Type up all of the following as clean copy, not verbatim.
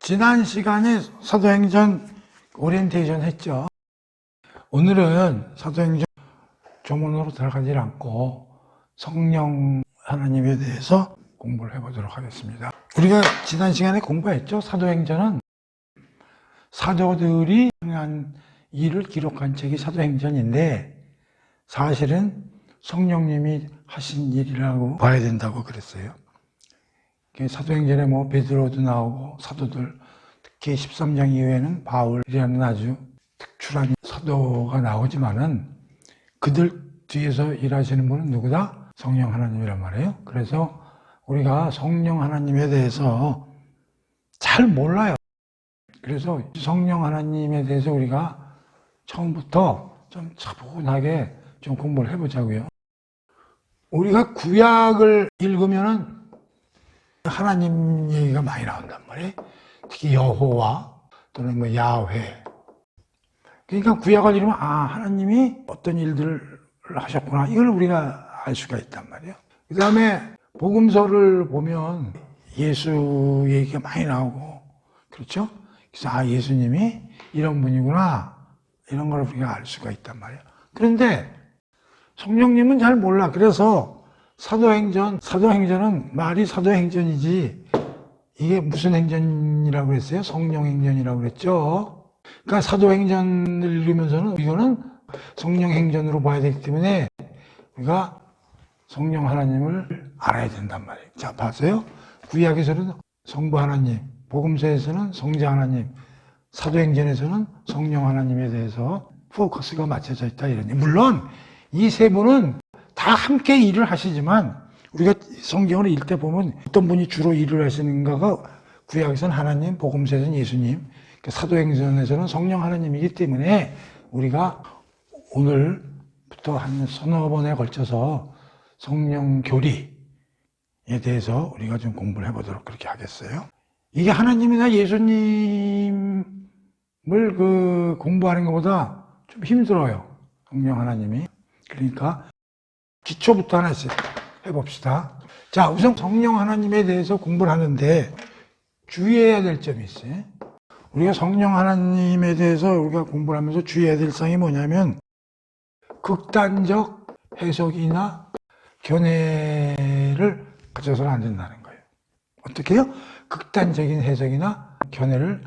지난 시간에 사도행전 오리엔테이션 했죠. 오늘은 사도행전 조문으로 들어가지 않고 성령 하나님에 대해서 공부를 해보도록 하겠습니다. 우리가 지난 시간에 공부했죠. 사도행전은 사도들이 한 일을 기록한 책이 사도행전인데 사실은 성령님이 하신 일이라고 봐야 된다고 그랬어요. 사도행전에 베드로도 나오고 사도들, 특히 13장 이후에는 바울이라는 아주 특출한 사도가 나오지만은 그들 뒤에서 일하시는 분은 누구다? 성령 하나님이란 말이에요. 그래서 우리가 성령 하나님에 대해서 잘 몰라요. 그래서 성령 하나님에 대해서 우리가 처음부터 좀 차분하게 좀 공부를 해보자고요. 우리가 구약을 읽으면은 하나님 얘기가 많이 나온단 말이에요. 특히 여호와 또는 야훼. 그러니까 구약을 읽으면 하나님이 어떤 일들을 하셨구나. 이걸 우리가 알 수가 있단 말이에요. 그 다음에 복음서를 보면 예수 얘기가 많이 나오고 그렇죠? 그래서 예수님이 이런 분이구나. 이런 걸 우리가 알 수가 있단 말이에요. 그런데 성령님은 잘 몰라. 그래서 사도행전은 말이 사도행전이지 이게 무슨 행전이라고 그랬어요? 성령행전이라고 그랬죠. 그러니까 사도행전을 읽으면서는 이거는 성령행전으로 봐야 되기 때문에 우리가 성령 하나님을 알아야 된단 말이에요. 자, 봤어요? 구약에서는 성부 하나님, 복음서에서는 성자 하나님, 사도행전에서는 성령 하나님에 대해서 포커스가 맞춰져 있다 이런. 물론 이 세 분은 다 함께 일을 하시지만 우리가 성경을 읽을 때 보면 어떤 분이 주로 일을 하시는가가 구약에서는 하나님, 복음서에서는 예수님, 사도행전에서는 성령 하나님이기 때문에 우리가 오늘부터 한 서너 번에 걸쳐서 성령 교리에 대해서 우리가 좀 공부를 해보도록 그렇게 하겠어요. 이게 하나님이나 예수님을 공부하는 것보다 좀 힘들어요. 성령 하나님이. 그러니까 기초부터 하나씩 해봅시다. 자, 우선 성령 하나님에 대해서 공부를 하는데 주의해야 될 점이 있어요. 우리가 성령 하나님에 대해서 우리가 공부를 하면서 주의해야 될 사항이 뭐냐면 극단적 해석이나 견해를 가져서는 안 된다는 거예요. 어떻게 해요? 극단적인 해석이나 견해를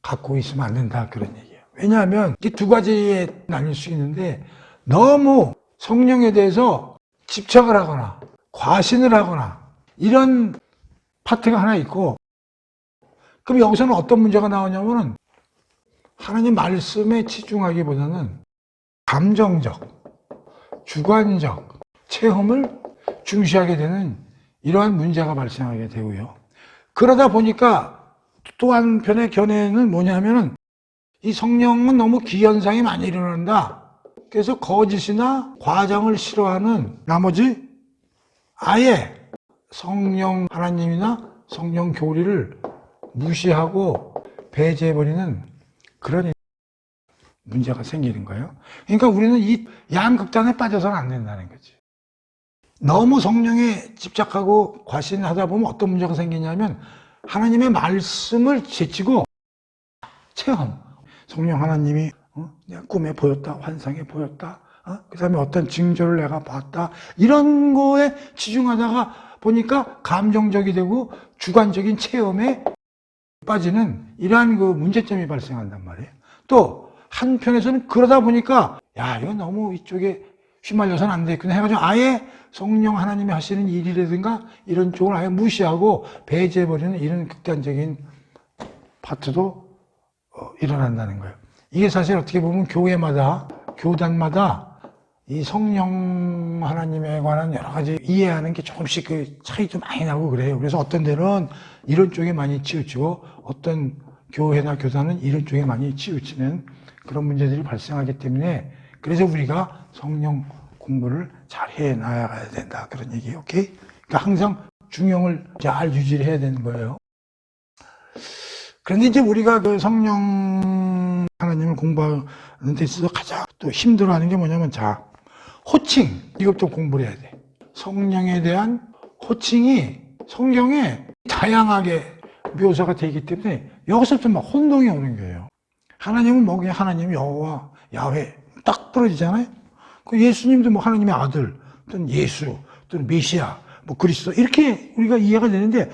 갖고 있으면 안 된다 그런 얘기예요. 왜냐하면 이게 두 가지에 나뉠 수 있는데 너무 성령에 대해서 집착을 하거나 과신을 하거나 이런 파트가 하나 있고, 그럼 여기서는 어떤 문제가 나오냐면은 하나님 말씀에 치중하기보다는 감정적, 주관적 체험을 중시하게 되는 이러한 문제가 발생하게 되고요. 그러다 보니까 또 한편의 견해는 뭐냐면은 이 성령은 너무 기현상이 많이 일어난다. 그래서 거짓이나 과장을 싫어하는 나머지 아예 성령 하나님이나 성령 교리를 무시하고 배제해버리는 그런 문제가 생기는 거예요. 그러니까 우리는 이 양극단에 빠져서는 안 된다는 거지. 너무 성령에 집착하고 과신하다 보면 어떤 문제가 생기냐면 하나님의 말씀을 제치고 체험. 성령 하나님이 내가 꿈에 보였다, 환상에 보였다, 그 다음에 어떤 징조를 내가 봤다, 이런 거에 치중하다가 보니까 감정적이 되고 주관적인 체험에 빠지는 이러한 문제점이 발생한단 말이에요. 또 한편에서는 그러다 보니까 이거 너무 이쪽에 휘말려서는 안 되겠구나 해가지고 아예 성령 하나님이 하시는 일이라든가 이런 쪽을 아예 무시하고 배제해버리는 이런 극단적인 파트도 일어난다는 거예요. 이게 사실 어떻게 보면 교단마다 이 성령 하나님에 관한 여러 가지 이해하는 게 조금씩 차이도 많이 나고 그래요. 그래서 어떤 데는 이런 쪽에 많이 치우치고 어떤 교회나 교단은 이런 쪽에 많이 치우치는 그런 문제들이 발생하기 때문에 그래서 우리가 성령 공부를 잘 해놔야 된다. 그런 얘기예요. 오케이? 그러니까 항상 중용을 잘 유지를 해야 되는 거예요. 그런데 이제 우리가 성령 하나님을 공부하는 데 있어서 가장 또 힘들어하는 게 뭐냐면 호칭, 이것도 공부를 해야 돼. 성령에 대한 호칭이 성경에 다양하게 묘사가 되기 때문에 여기서부터 막 혼동이 오는 거예요. 하나님은 뭐 그냥 하나님 여호와, 야훼 딱 떨어지잖아요. 그 예수님도 뭐 하나님의 아들, 또는 예수, 또는 메시아, 뭐 그리스도 이렇게 우리가 이해가 되는데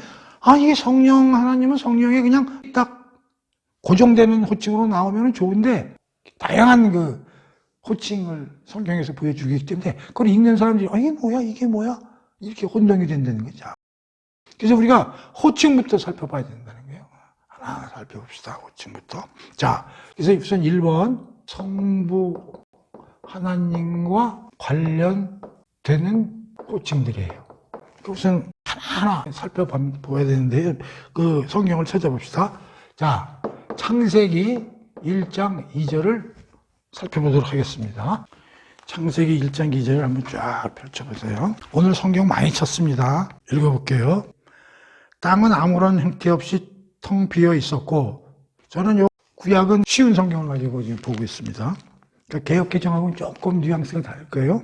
이게 성령 하나님은 성령에 그냥 딱 고정되는 호칭으로 나오면 좋은데 다양한 그 호칭을 성경에서 보여주기 때문에 그걸 읽는 사람들이 이게 뭐야 이렇게 혼동이 된다는 거죠. 그래서 우리가 호칭부터 살펴봐야 된다는 거예요. 하나 살펴봅시다. 호칭부터. 자, 그래서 우선 1번 성부 하나님과 관련되는 호칭들이에요. 우선 하나하나 살펴봐야 되는데 그 성경을 찾아봅시다. 자, 창세기 1장 2절을 살펴보도록 하겠습니다. 창세기 1장 2절을 한번 쫙 펼쳐보세요. 오늘 성경 많이 쳤습니다. 읽어볼게요. 땅은 아무런 형태 없이 텅 비어 있었고, 저는 요 구약은 쉬운 성경을 가지고 지금 보고 있습니다. 그러니까 개역 개정하고는 조금 뉘앙스가 다를 거예요.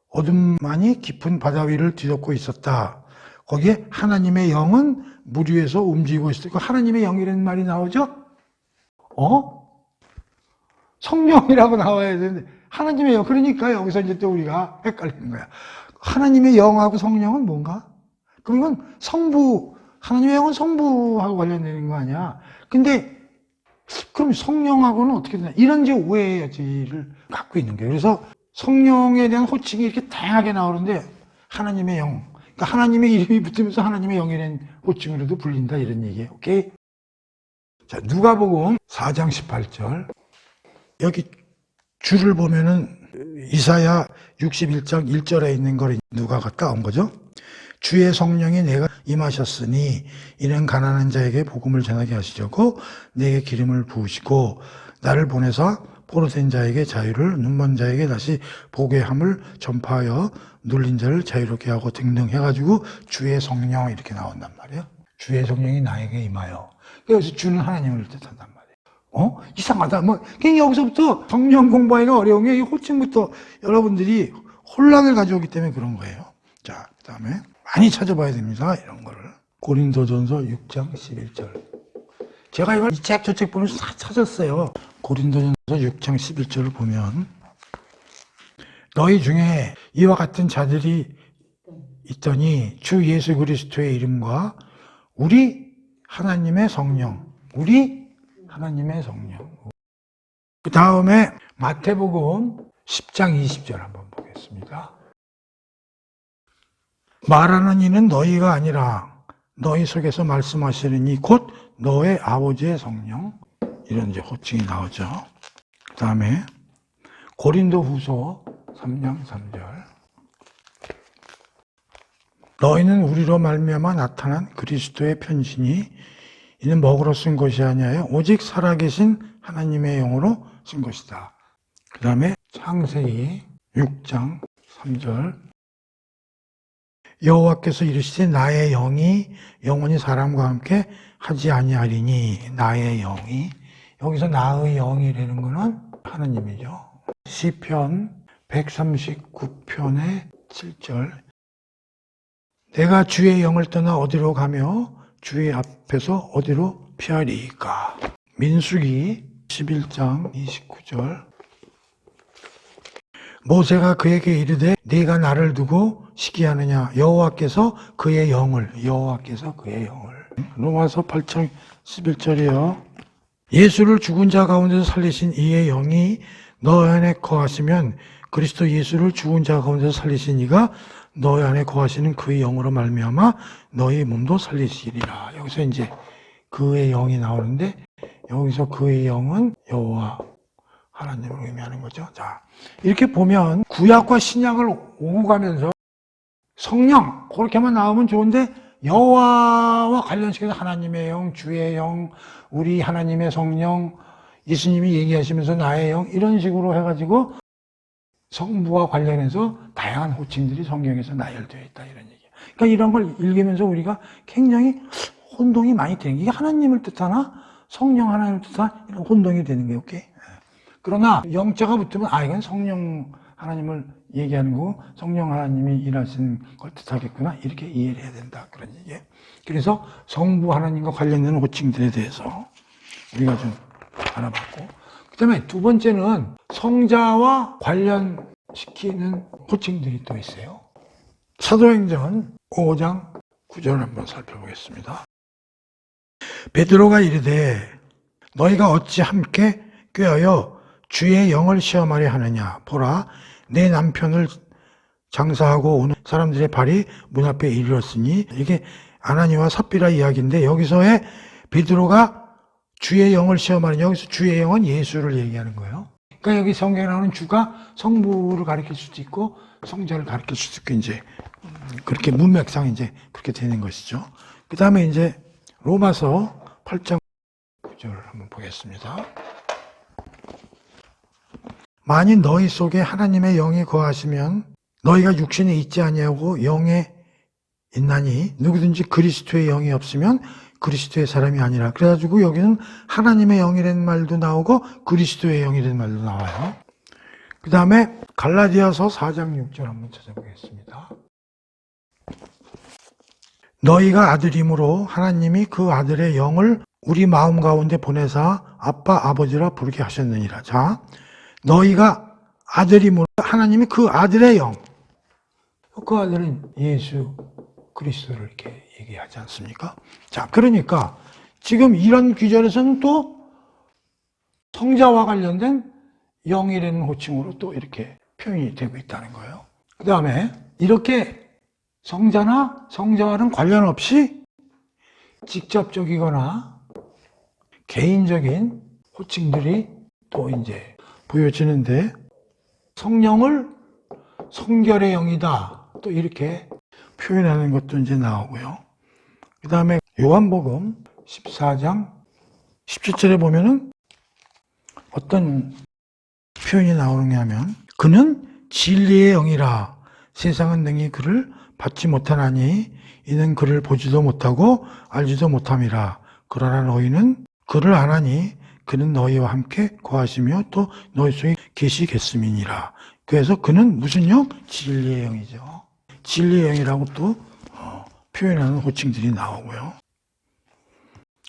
어둠만이 깊은 바다 위를 뒤덮고 있었다. 거기에 하나님의 영은 물 위에서 움직이고 있었고, 하나님의 영이라는 말이 나오죠? 성령이라고 나와야 되는데 하나님의 영. 그러니까 여기서 이제 또 우리가 헷갈리는 거야. 하나님의 영하고 성령은 뭔가? 그러면 성부, 하나님의 영은 성부하고 관련되는 거 아니야? 근데 그럼 성령하고는 어떻게 되나? 이런 이제 오해의 여지를 갖고 있는 거예요. 그래서 성령에 대한 호칭이 이렇게 다양하게 나오는데 하나님의 영, 그러니까 하나님의 이름이 붙으면서 하나님의 영이라는 호칭으로도 불린다 이런 얘기예요. 오케이? 자, 누가복음 4장 18절. 여기 줄을 보면은 이사야 61장 1절에 있는 걸 누가가 따온 거죠. 주의 성령이 내가 임하셨으니 이는 가난한 자에게 복음을 전하게 하시려고 내게 기름을 부으시고 나를 보내사 포로된 자에게 자유를, 눈먼 자에게 다시 보게 함을 전파하여 눌린 자를 자유롭게 하고 등등 해가지고 주의 성령 이렇게 나온단 말이에요. 주의 성령이 나에게 임하여. 그래서 주는 하나님을 뜻한단 말이에요. 이상하다. 그냥 여기서부터 성령 공부하기가 어려운 게 이 호칭부터 여러분들이 혼란을 가져오기 때문에 그런 거예요. 자, 그 다음에 많이 찾아봐야 됩니다. 이런 거를. 고린도전서 6장 11절. 제가 이걸 이 책 저 책 보면서 다 찾았어요. 고린도전서 6장 11절을 보면 너희 중에 이와 같은 자들이 있더니 주 예수 그리스도의 이름과 우리 하나님의 성령, 우리 하나님의 성령. 그 다음에 마태복음 10장 20절 한번 보겠습니다. 말하는 이는 너희가 아니라 너희 속에서 말씀하시느니 곧 너의 아버지의 성령. 이런 이제 호칭이 나오죠. 그 다음에 고린도후서 3장 3절. 너희는 우리로 말미암아 나타난 그리스도의 편지니 이는 먹으러 쓴 것이 아니하여 오직 살아계신 하나님의 영으로 쓴 것이다. 그 다음에 창세기 6장 3절. 여호와께서 이르시되 나의 영이 영원히 사람과 함께 하지 아니하리니. 나의 영이, 여기서 나의 영이라는 거는 하나님이죠. 시편 139편의 7절. 내가 주의 영을 떠나 어디로 가며 주의 앞에서 어디로 피하리까. 민수기 11장 29절. 모세가 그에게 이르되 네가 나를 두고 시기하느냐. 여호와께서 그의 영을. 로마서 8장 11절이요. 예수를 죽은 자 가운데서 살리신 이의 영이 너 안에 거하시면 그리스도 예수를 죽은 자 가운데서 살리신 이가 너희 안에 거하시는 그의 영으로 말미암아 너희 몸도 살리시리라. 여기서 이제 그의 영이 나오는데 여기서 그의 영은 여호와 하나님을 의미하는 거죠. 자, 이렇게 보면 구약과 신약을 오고 가면서 성령 그렇게만 나오면 좋은데 여호와와 관련시켜서 하나님의 영, 주의 영, 우리 하나님의 성령, 예수님이 얘기하시면서 나의 영 이런 식으로 해가지고 성부와 관련해서 다양한 호칭들이 성경에서 나열되어 있다 이런 얘기예요. 그러니까 이런 걸 읽으면서 우리가 굉장히 혼동이 많이 되는 게 이게 하나님을 뜻하나 성령 하나님을 뜻하나 이런 혼동이 되는 게 오케이. 그러나 영자가 붙으면 이건 성령 하나님을 얘기하는 거고 성령 하나님이 일하시는 걸 뜻하겠구나 이렇게 이해를 해야 된다 그런 얘기예요. 그래서 성부 하나님과 관련된 호칭들에 대해서 우리가 좀 알아봤고, 그 다음에 두 번째는 성자와 관련시키는 호칭들이 또 있어요. 사도행전 5장 9절 한번 살펴보겠습니다. 베드로가 이르되 너희가 어찌 함께 꾀하여 주의 영을 시험하려 하느냐. 보라, 내 남편을 장사하고 오는 사람들의 발이 문 앞에 이르렀으니, 이게 아나니와 삽비라 이야기인데 여기서의 베드로가 주의 영을 시험하느냐, 여기서 주의 영은 예수를 얘기하는 거예요. 그러니까 여기 성경에 나오는 주가 성부를 가리킬 수도 있고 성자를 가리킬 수도 있고 이제 그렇게 문맥상 이제 그렇게 되는 것이죠. 그 다음에 이제 로마서 8장 9절을 한번 보겠습니다. 만일 너희 속에 하나님의 영이 거하시면 너희가 육신에 있지 아니하고 영에 있나니 누구든지 그리스도의 영이 없으면 그리스도의 사람이 아니라. 그래가지고 여기는 하나님의 영이라는 말도 나오고 그리스도의 영이라는 말도 나와요. 그 다음에 갈라디아서 4장 6절 한번 찾아보겠습니다. 너희가 아들이므로 하나님이 그 아들의 영을 우리 마음 가운데 보내사 아빠 아버지라 부르게 하셨느니라. 자, 너희가 아들이므로 하나님이 그 아들의 영, 그 아들은 예수 그리스도를 이렇게 얘기하지 않습니까? 자, 그러니까 지금 이런 귀절에서는 또 성자와 관련된 영이라는 호칭으로 또 이렇게 표현이 되고 있다는 거예요. 그 다음에 이렇게 성자나 성자와는 관련 없이 직접적이거나 개인적인 호칭들이 또 이제 보여지는데, 성령을 성결의 영이다 또 이렇게 표현하는 것도 이제 나오고요. 그 다음에 요한복음 14장 17절에 보면은 어떤 표현이 나오느냐 하면, 그는 진리의 영이라 세상은 능히 그를 받지 못하나니 이는 그를 보지도 못하고 알지도 못함이라. 그러나 너희는 그를 아나니 그는 너희와 함께 거하시며 또 너희 속에 계시겠음이니라. 그래서 그는 무슨 영? 진리의 영이죠. 진리의 영이라고 또 표현하는 호칭들이 나오고요.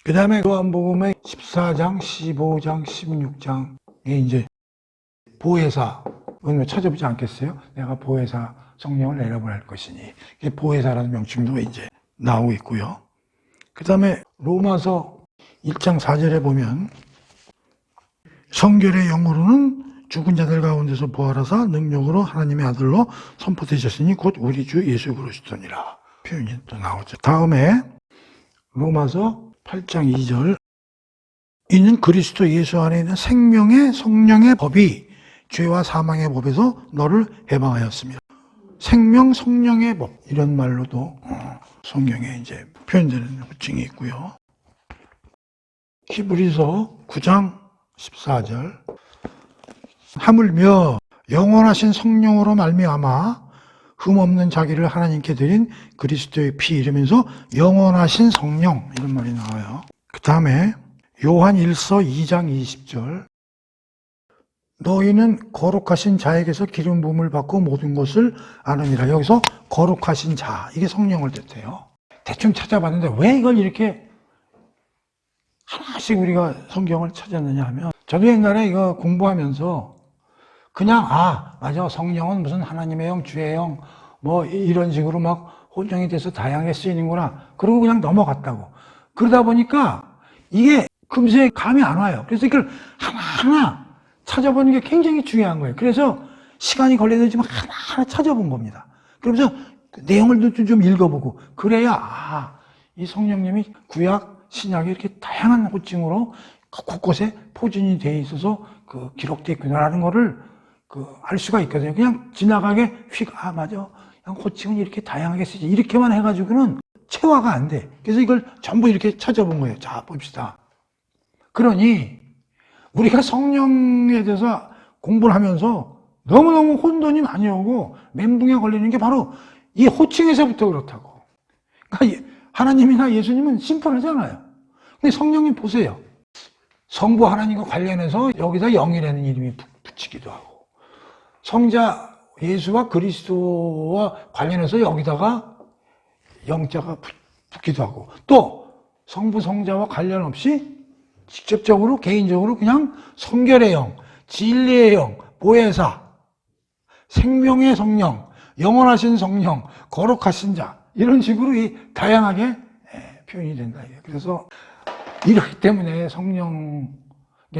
그 다음에 요한복음의 14장, 15장, 16장에 이제 보혜사, 그건 찾아보지 않겠어요? 내가 보혜사 성령을 내려보낼 것이니. 보혜사라는 명칭도 이제 나오고 있고요. 그 다음에 로마서 1장 4절에 보면 성결의 영으로는 죽은 자들 가운데서 부활하사 능력으로 하나님의 아들로 선포되셨으니 곧 우리 주 예수 그리스도니라 표현이 또 나오죠. 다음에 로마서 8장 2절, 이는 그리스도 예수 안에 있는 생명의 성령의 법이 죄와 사망의 법에서 너를 해방하였습니다. 생명 성령의 법, 이런 말로도 성경에 이제 표현되는 호칭이 있고요. 히브리서 9장 14절, 하물며 영원하신 성령으로 말미암아 흠없는 자기를 하나님께 드린 그리스도의 피, 이러면서 영원하신 성령 이런 말이 나와요. 그 다음에 요한 1서 2장 20절, 너희는 거룩하신 자에게서 기름 부음을 받고 모든 것을 아느니라. 여기서 거룩하신 자, 이게 성령을 뜻해요. 대충 찾아봤는데 왜 이걸 이렇게 하나씩 우리가 성경을 찾았느냐 하면, 저도 옛날에 이거 공부하면서 그냥 맞아, 성령은 무슨 하나님의 영, 주의 영 뭐 이런 식으로 막 혼용이 돼서 다양하게 쓰이는구나 그러고 그냥 넘어갔다고. 그러다 보니까 이게 금세 감이 안 와요. 그래서 이걸 하나하나 찾아보는 게 굉장히 중요한 거예요. 그래서 시간이 걸리지만 하나하나 찾아본 겁니다. 그러면서 내용을 좀 읽어보고, 그래야 이 성령님이 구약, 신약에 이렇게 다양한 호칭으로 곳곳에 포진이 돼 있어서 기록되어 있구나라는 거를 알 수가 있거든요. 그냥 지나가게 맞아, 그냥 호칭은 이렇게 다양하게 쓰지, 이렇게만 해가지고는 체화가 안 돼. 그래서 이걸 전부 이렇게 찾아본 거예요. 자, 봅시다. 그러니 우리가 성령에 대해서 공부를 하면서 너무너무 혼돈이 많이 오고 멘붕에 걸리는 게 바로 이 호칭에서부터 그렇다고. 그러니까 하나님이나 예수님은 심플하잖아요. 근데 성령님 보세요. 성부 하나님과 관련해서 여기다 영이라는 이름이 붙이기도 하고, 성자 예수와 그리스도와 관련해서 여기다가 영자가 붙기도 하고, 또 성부 성자와 관련 없이 직접적으로 개인적으로 그냥 성결의 영, 진리의 영, 보혜사, 생명의 성령, 영원하신 성령, 거룩하신 자, 이런 식으로 이 다양하게 표현이 된다. 그래서 이렇기 때문에 성령에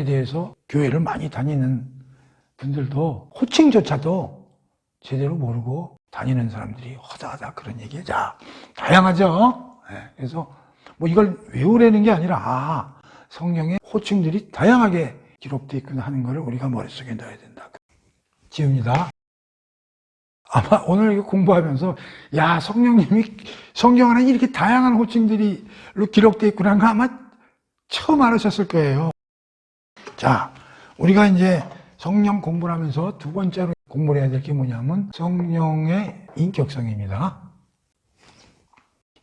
대해서 교회를 많이 다니는 분들도 호칭조차도 제대로 모르고 다니는 사람들이 허다하다 그런 얘기예요. 자, 다양하죠. 그래서 뭐 이걸 외우라는 게 아니라 성령의 호칭들이 다양하게 기록되어 있구나 하는 것을 우리가 머릿속에 넣어야 된다. 지웁니다. 아마 오늘 이거 공부하면서 야, 성령님이 성경 안에 이렇게 다양한 호칭들이 기록되어 있구나 하는 거 아마 처음 알으셨을 거예요. 자, 우리가 이제 성령 공부를 하면서 두 번째로 공부를 해야 될 게 뭐냐면 성령의 인격성입니다.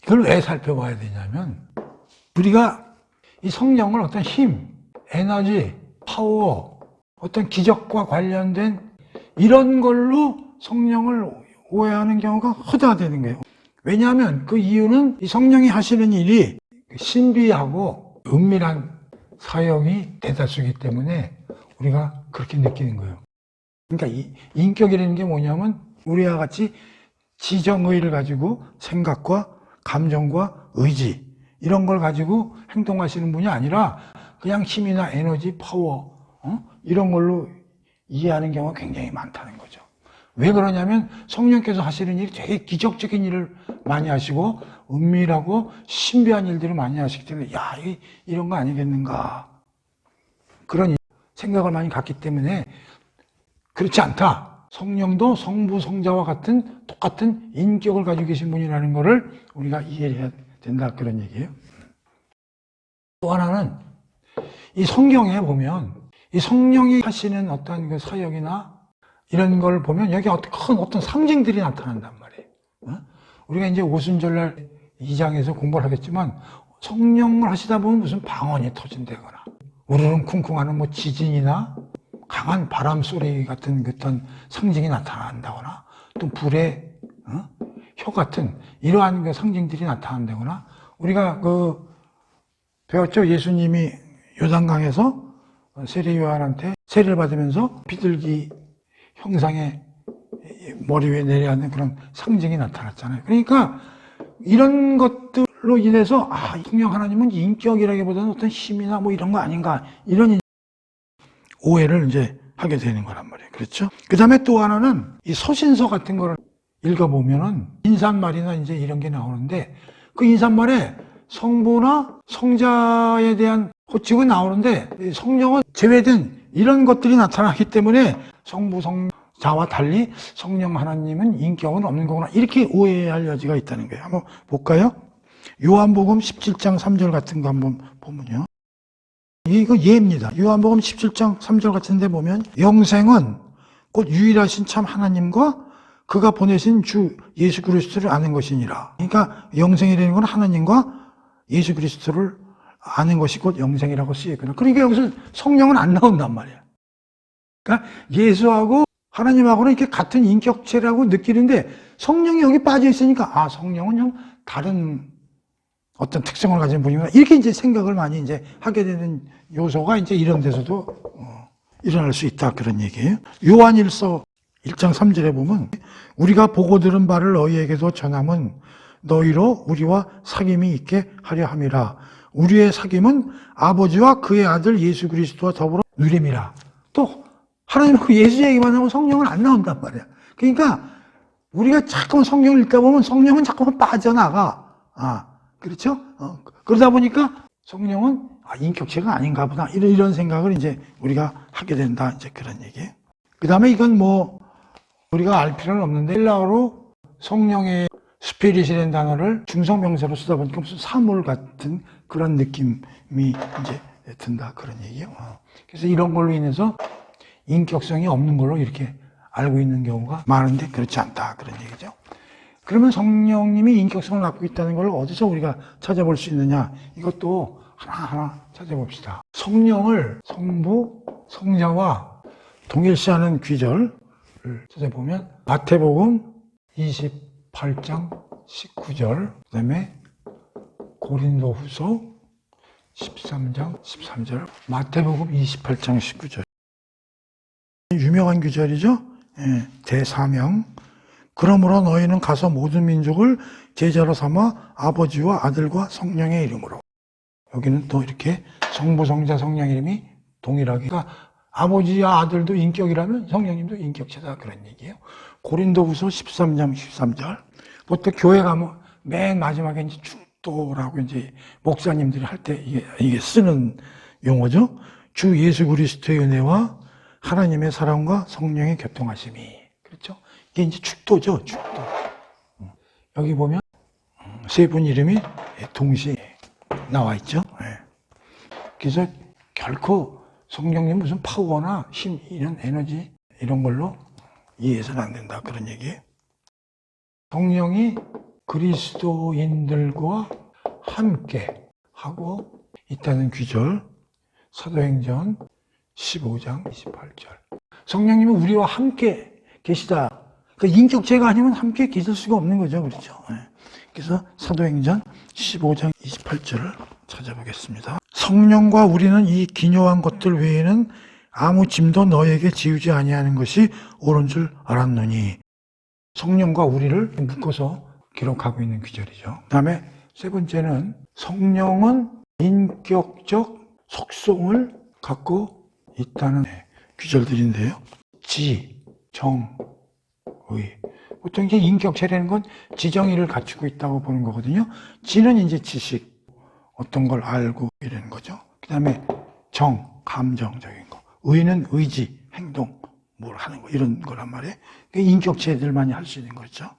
이걸 왜 살펴봐야 되냐면 우리가 이 성령을 어떤 힘, 에너지, 파워, 어떤 기적과 관련된 이런 걸로 성령을 오해하는 경우가 허다되는 거예요. 왜냐하면 그 이유는 이 성령이 하시는 일이 신비하고 은밀한 사역이 대다수이기 때문에 우리가 그렇게 느끼는 거예요. 그러니까 이 인격이라는 게 뭐냐면 우리와 같이 지정의를 가지고 생각과 감정과 의지 이런 걸 가지고 행동하시는 분이 아니라 그냥 힘이나 에너지, 파워 이런 걸로 이해하는 경우가 굉장히 많다는 거죠. 왜 그러냐면 성령께서 하시는 일이 되게 기적적인 일을 많이 하시고 은밀하고 신비한 일들을 많이 하시기 때문에 야, 이런 거 아니겠는가 그런 생각을 많이 갖기 때문에 그렇지 않다. 성령도 성부, 성자와 같은 똑같은 인격을 가지고 계신 분이라는 것을 우리가 이해해야 된다 그런 얘기예요. 또 하나는 이 성경에 보면 이 성령이 하시는 어떤 그 사역이나 이런 걸 보면 여기 큰 어떤 상징들이 나타난단 말이에요. 우리가 이제 오순절날 2장에서 공부를 하겠지만 성령을 하시다 보면 무슨 방언이 터진다거나 우르릉 쿵쿵하는 뭐 지진이나 강한 바람 소리 같은 어떤 상징이 나타난다거나 또 불의 혀 같은 이러한 그 상징들이 나타난다거나 우리가 배웠죠. 예수님이 요단강에서 세례 요한한테 세례를 받으면서 비둘기 형상의 머리 위에 내려앉는 그런 상징이 나타났잖아요. 그러니까 이런 것들로 인해서 성령 하나님은 인격이라기보다는 어떤 힘이나 뭐 이런 거 아닌가 이런 오해를 이제 하게 되는 거란 말이에요. 그렇죠? 그 다음에 또 하나는 이 서신서 같은 거를 읽어보면은 인사말이나 이제 이런 게 나오는데 그 인사말에 성부나 성자에 대한 호칭은 나오는데 성령은 제외된 이런 것들이 나타나기 때문에 성부, 성자와 달리 성령 하나님은 인격은 없는 거구나 이렇게 오해할 여지가 있다는 거예요. 한번 볼까요? 요한복음 17장 3절 같은 거 한번 보면요. 이거 예입니다. 요한복음 17장 3절 같은 데 보면 영생은 곧 유일하신 참 하나님과 그가 보내신 주 예수 그리스도를 아는 것이니라. 그러니까 영생이라는 건 하나님과 예수 그리스도를 아는 것이 곧 영생이라고 쓰였구나. 그러니까 여기서 성령은 안 나온단 말이야. 그러니까 예수하고 하나님하고는 이렇게 같은 인격체라고 느끼는데 성령이 여기 빠져 있으니까 성령은 좀 다른 어떤 특성을 가진 분이구나. 이렇게 이제 생각을 많이 이제 하게 되는 요소가 이제 이런 데서도 일어날 수 있다. 그런 얘기예요. 요한일서 1장 3절에 보면 우리가 보고 들은 바를 너희에게도 전함은 너희로 우리와 사귐이 있게 하려 함이라. 우리의 사귐은 아버지와 그의 아들 예수 그리스도와 더불어 누림이라. 또 하나님하고 예수 얘기만 하면 성령은 안 나온단 말이야. 그러니까 우리가 자꾸만 성경을 읽다 보면 성령은 자꾸만 빠져나가. 그렇죠? 그러다 보니까 성령은 인격체가 아닌가 보다. 이런 생각을 이제 우리가 하게 된다. 이제 그런 얘기예요. 그 다음에 이건 뭐 우리가 알 필요는 없는데 헬라어로 성령의 스피릿이라는 단어를 중성명사로 쓰다 보니까 무슨 사물 같은 그런 느낌이 이제 든다. 그런 얘기예요. 그래서 이런 걸로 인해서 인격성이 없는 걸로 이렇게 알고 있는 경우가 많은데 그렇지 않다. 그런 얘기죠. 그러면 성령님이 인격성을 갖고 있다는 걸 어디서 우리가 찾아볼 수 있느냐? 이것도 하나하나 찾아봅시다. 성령을 성부, 성자와 동일시하는 귀절, 찾아보면 마태복음 28장 19절, 그 다음에 고린도후서 13장 13절, 마태복음 28장 19절. 유명한 구절이죠. 대사명. 그러므로 너희는 가서 모든 민족을 제자로 삼아 아버지와 아들과 성령의 이름으로. 여기는 또 이렇게 성부, 성자, 성령 이름이 동일하게. 그러니까 아버지와 아들도 인격이라면 성령님도 인격체다, 그런 얘기예요. 고린도후서 13장 13절. 보통 교회 가면 맨 마지막에 이제 축도라고 이제 목사님들이 할 때 이게 쓰는 용어죠. 주 예수 그리스도의 은혜와 하나님의 사랑과 성령의 교통하심이. 그렇죠? 이게 이제 축도죠, 축도. 여기 보면 세 분 이름이 동시에 나와 있죠. 그래서 결코 성령님 무슨 파워나 힘, 이런 에너지, 이런 걸로 이해해서는 안 된다, 그런 얘기예요. 성령이 그리스도인들과 함께 하고 있다는 구절, 사도행전 15장 28절. 성령님은 우리와 함께 계시다. 그러니까 인격체가 아니면 함께 계실 수가 없는 거죠. 그렇죠? 그래서 사도행전 15장 28절을 찾아보겠습니다. 성령과 우리는 이 기묘한 것들 외에는 아무 짐도 너에게 지우지 아니하는 것이 옳은 줄 알았노니. 성령과 우리를 묶어서 기록하고 있는 구절이죠. 그 다음에 세 번째는 성령은 인격적 속성을 갖고 있다는 구절들인데요. 지, 정, 의. 보통 이제 인격체라는 건 지정의를 갖추고 있다고 보는 거거든요. 지는 이제 지식, 어떤 걸 알고 이러는 거죠. 그 다음에 정, 감정적인 거. 의는 의지, 행동, 뭘 하는 거, 이런 거란 말이에요. 인격체들만이 할 수 있는 거죠.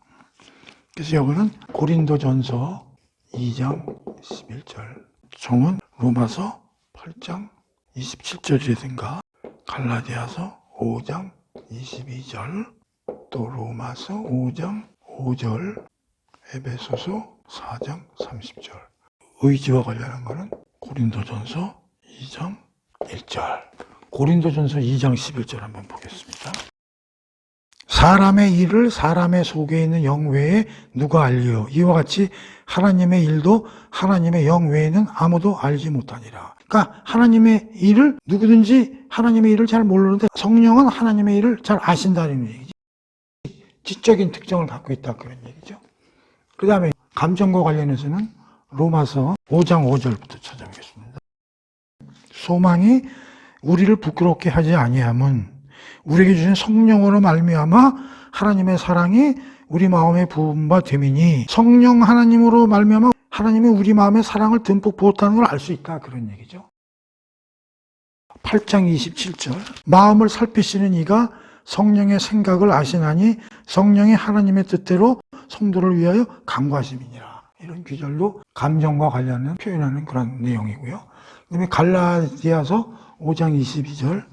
그래서 여기는 고린도전서 2장 11절, 정은 로마서 8장 27절이라든가 갈라디아서 5장 22절, 또 로마서 5장 5절, 에베소서 4장 30절. 의지와 관련한 거는 고린도전서 2장 1절. 고린도전서 2장 11절 한번 보겠습니다. 사람의 일을 사람의 속에 있는 영 외에 누가 알리요? 이와 같이 하나님의 일도 하나님의 영 외에는 아무도 알지 못하니라. 그러니까 하나님의 일을 누구든지 하나님의 일을 잘 모르는데 성령은 하나님의 일을 잘 아신다는 얘기지. 지적인 특성을 갖고 있다, 그런 얘기죠. 그 다음에 감정과 관련해서는 로마서 5장 5절부터 찾아보겠습니다. 소망이 우리를 부끄럽게 하지 아니함은 우리에게 주신 성령으로 말미암아 하나님의 사랑이 우리 마음에 부은 바 됨이니. 성령 하나님으로 말미암아 하나님이 우리 마음에 사랑을 듬뿍 부었다는 걸 알 수 있다, 그런 얘기죠. 8장 27절. 마음을 살피시는 이가 성령의 생각을 아시나니 성령이 하나님의 뜻대로 성도를 위하여 간구하심이니라. 이런 구절도 감정과 관련된 표현하는 그런 내용이고요. 그다음에 갈라디아서 5장 22절.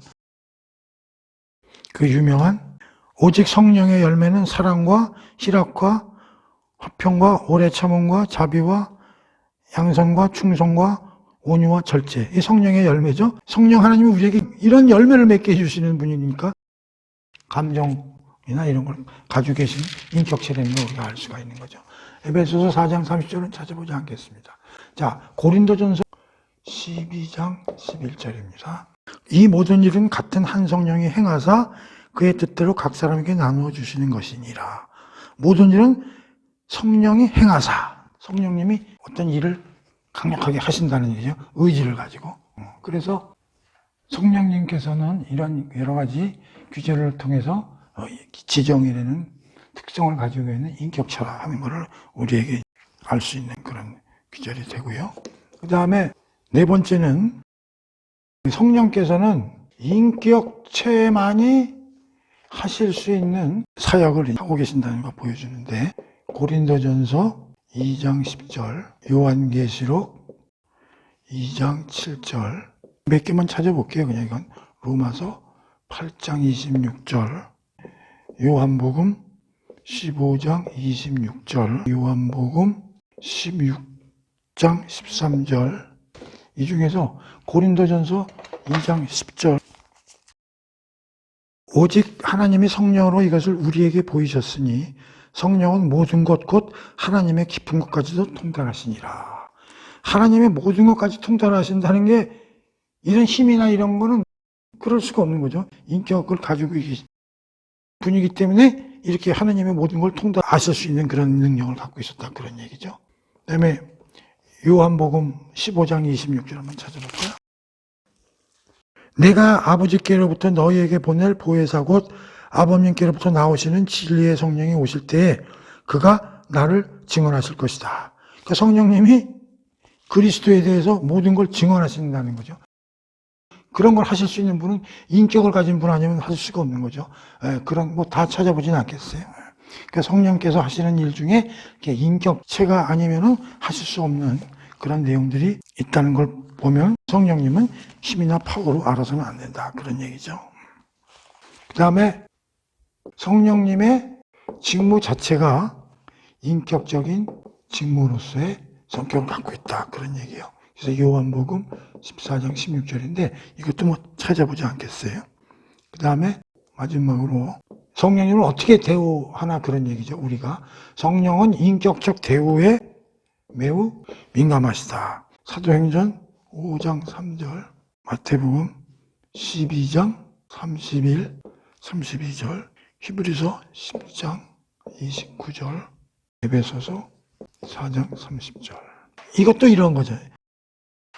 그 유명한 오직 성령의 열매는 사랑과 희락과 화평과 오래 참음과 자비와 양선과 충성과 온유와 절제. 이 성령의 열매죠. 성령 하나님이 우리에게 이런 열매를 맺게 해주시는 분이니까 감정이나 이런 걸 가지고 계신 인격체라는 걸 우리가 알 수가 있는 거죠. 에베소서 4장 30절은 찾아보지 않겠습니다. 자, 고린도전서 12장 11절입니다. 이 모든 일은 같은 한 성령이 행하사 그의 뜻대로 각 사람에게 나누어 주시는 것이니라. 모든 일은 성령이 행하사, 성령님이 어떤 일을 강력하게 하신다는 얘기죠. 의지를 가지고. 그래서 성령님께서는 이런 여러 가지 규제를 통해서 지정이라는 특성을 가지고 있는 인격체라 하는 것을 우리에게 알 수 있는 그런 규절이 되고요. 그 다음에 네 번째는 성령께서는 인격체만이 하실 수 있는 사역을 하고 계신다는 걸 보여주는데, 고린도전서 2장 10절, 요한계시록 2장 7절, 몇 개만 찾아볼게요. 그냥 이건 로마서 8장 26절, 요한복음 15장 26절, 요한복음 16장 13절, 이 중에서 고린도전서 2장 10절, 오직 하나님이 성령으로 이것을 우리에게 보이셨으니 성령은 모든 것 곧 하나님의 깊은 것까지도 통달하시니라. 하나님의 모든 것까지 통달하신다는 게 이런 힘이나 이런 거는 그럴 수가 없는 거죠. 인격을 가지고 계신 분이기 때문에 이렇게 하나님의 모든 걸 통달하실 수 있는 그런 능력을 갖고 있었다, 그런 얘기죠. 그 다음에 요한복음 15장 26절 한번 찾아볼까요? 내가 아버지께로부터 너희에게 보낼 보혜사 곧 아버님께로부터 나오시는 진리의 성령이 오실 때에 그가 나를 증언하실 것이다. 그러니까 성령님이 그리스도에 대해서 모든 걸 증언하신다는 거죠. 그런 걸 하실 수 있는 분은 인격을 가진 분 아니면 하실 수가 없는 거죠. 그런 뭐 다 찾아보진 않겠어요. 그러니까 성령께서 하시는 일 중에 인격체가 아니면은 하실 수 없는 그런 내용들이 있다는 걸 보면 성령님은 힘이나 파워로 알아서는 안 된다, 그런 얘기죠. 그 다음에 성령님의 직무 자체가 인격적인 직무로서의 성격을 갖고 있다, 그런 얘기예요. 그래서 요한복음 14장 16절인데 이것도 뭐 찾아보지 않겠어요. 그 다음에 마지막으로 성령님을 어떻게 대우하나, 그런 얘기죠. 우리가 성령은 인격적 대우에 매우 민감하시다. 사도행전 5장 3절, 마태복음 12장 31, 32절, 히브리서 10장 29절, 에베소서 4장 30절. 이것도 이런 거죠.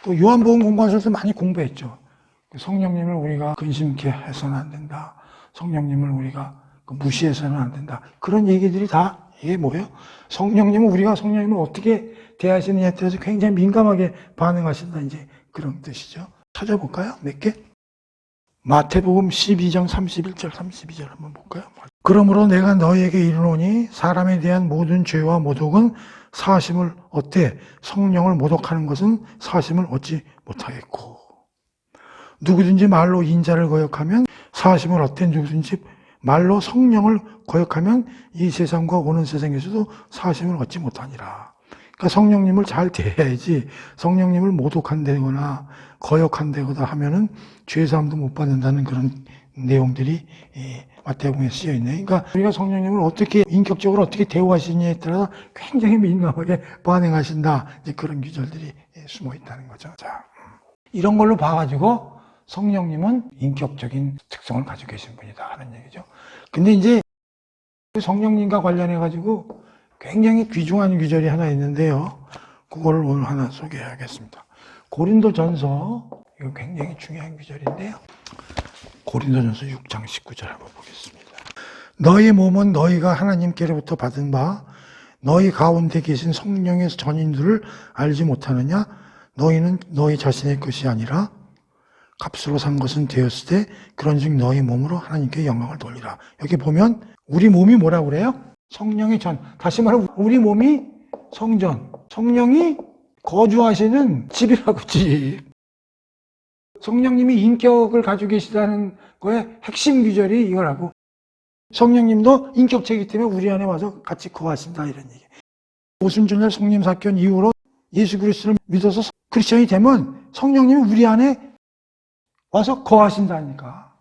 또 요한복음 공부하셔서 많이 공부했죠. 성령님을 우리가 근심케 해서는 안 된다. 성령님을 우리가 무시해서는 안 된다. 그런 얘기들이 다 이게 뭐예요? 성령님은 우리가 성령님을 어떻게 대하시느냐에 따라서 굉장히 민감하게 반응하신다, 이제 그런 뜻이죠. 찾아볼까요? 몇 개? 마태복음 12장 31절, 32절 한번 볼까요? 그러므로 내가 너희에게 이르노니 사람에 대한 모든 죄와 모독은 사하심을 얻되 성령을 모독하는 것은 사하심을 얻지 못하겠고, 누구든지 말로 인자를 거역하면 사하심을 얻되 누구든지 말로 성령을 거역하면 이 세상과 오는 세상에서도 사하심을 얻지 못하니라. 그러니까 성령님을 잘 대해야지, 성령님을 모독한다거나 거역한다거나 하면은 죄사함도 못 받는다는 그런 내용들이 마태복음에 쓰여 있네요. 그러니까 우리가 성령님을 어떻게 인격적으로 어떻게 대우하시느냐에 따라서 굉장히 민감하게 반응하신다, 이제 그런 규절들이 숨어 있다는 거죠. 자, 이런 걸로 봐가지고 성령님은 인격적인 특성을 가지고 계신 분이다 하는 얘기죠. 근데 이제 성령님과 관련해가지고 굉장히 귀중한 규절이 하나 있는데요. 그거를 오늘 하나 소개하겠습니다. 고린도전서, 이거 굉장히 중요한 규절인데요. 고린도전서 6장 19절 한번 보겠습니다. 너희 몸은 너희가 하나님께로부터 받은 바 너희 가운데 계신 성령의 전인들을 알지 못하느냐? 너희는 너희 자신의 것이 아니라 값으로 산 것은 되었을 때 그런즉 너희 몸으로 하나님께 영광을 돌리라. 여기 보면 우리 몸이 뭐라고 그래요? 성령의 전. 다시 말하면 우리 몸이 성전, 성령이 거주하시는 집이라고, 집. 성령님이 인격을 가지고 계시다는 거에 핵심 규절이 이거라고. 성령님도 인격체이기 때문에 우리 안에 와서 같이 거하신다, 이런 얘기. 오순절날 성령 사건 이후로 예수 그리스도를 믿어서 크리스천이 되면 성령님이 우리 안에 와서 거하신다니까.